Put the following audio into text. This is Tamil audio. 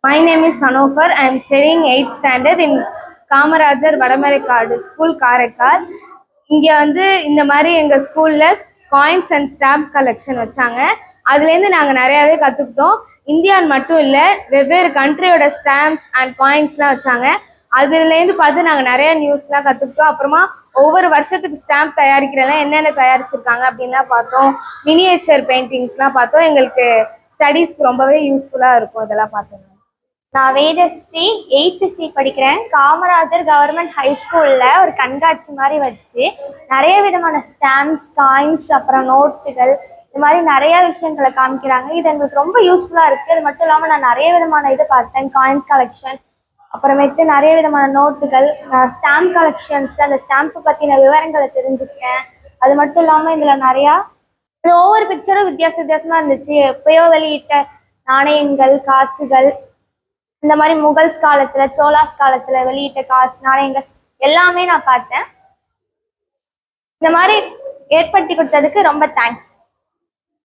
My name is Sanofer. I am studying 8th standard in Kamarajar Vadamaraikkadu school Karaikal. இங்கே இந்த மாதிரி எங்கள் ஸ்கூலில் காயின்ஸ் அண்ட் ஸ்டாம்ப் கலெக்ஷன் வச்சாங்க. அதுலேருந்து நாங்கள் நிறையாவே கற்றுக்கிட்டோம். இந்தியான்னு மட்டும் இல்லை, வெவ்வேறு கண்ட்ரியோட ஸ்டாம்ப்ஸ் அண்ட் காயின்ஸ்லாம் வச்சாங்க. அதுலேருந்து பார்த்து நாங்கள் நிறைய நியூஸ்லாம் கற்றுக்கிட்டோம். அப்புறமா ஒவ்வொரு வருஷத்துக்கு ஸ்டாம்ப் தயாரிக்கிறதெல்லாம் என்னென்ன தயாரிச்சிருக்காங்க அப்படின்லாம் பார்த்தோம். மினியேச்சர் பெயிண்டிங்ஸ்லாம் பார்த்தோம். எங்களுக்கு ஸ்டடீஸ்க்கு ரொம்பவே யூஸ்ஃபுல்லாக இருக்கும் இதெல்லாம் பார்த்தோம். நான் வேதஸ்ரீ 8th C படிக்கிறேன். காமராஜர் கவர்மெண்ட் ஹை ஸ்கூலில் ஒரு கண்காட்சி மாதிரி வச்சு நிறைய விதமான ஸ்டாம்ப்ஸ், காயின்ஸ், அப்புறம் நோட்டுகள், இது மாதிரி நிறைய விஷயங்களை காமிக்கிறாங்க. இது எங்களுக்கு ரொம்ப யூஸ்ஃபுல்லாக இருக்குது. அது மட்டும் இல்லாமல் நான் நிறைய விதமான இது பார்த்தேன், காயின்ஸ் கலெக்ஷன், அப்புறமேட்டு நிறைய விதமான நோட்டுகள், ஸ்டாம்ப் கலெக்ஷன்ஸ், அந்த ஸ்டாம்பை பற்றின விவரங்களை தெரிஞ்சுக்கிட்டேன். அது மட்டும் இல்லாமல் இதில் நிறையா ஒவ்வொரு பிக்சரும் வித்தியாசமாக இருந்துச்சு. எப்பயோ வெளியிட்ட நாணயங்கள், காசுகள், இந்த மாதிரி முகல்ஸ் காலத்துல, சோலாஸ் காலத்துல வெளியிட்ட காசு, நாணயங்கள் எல்லாமே நான் பார்த்தேன். இந்த மாதிரி ஏற்படுத்தி கொடுத்ததுக்கு ரொம்ப தேங்க்ஸ்.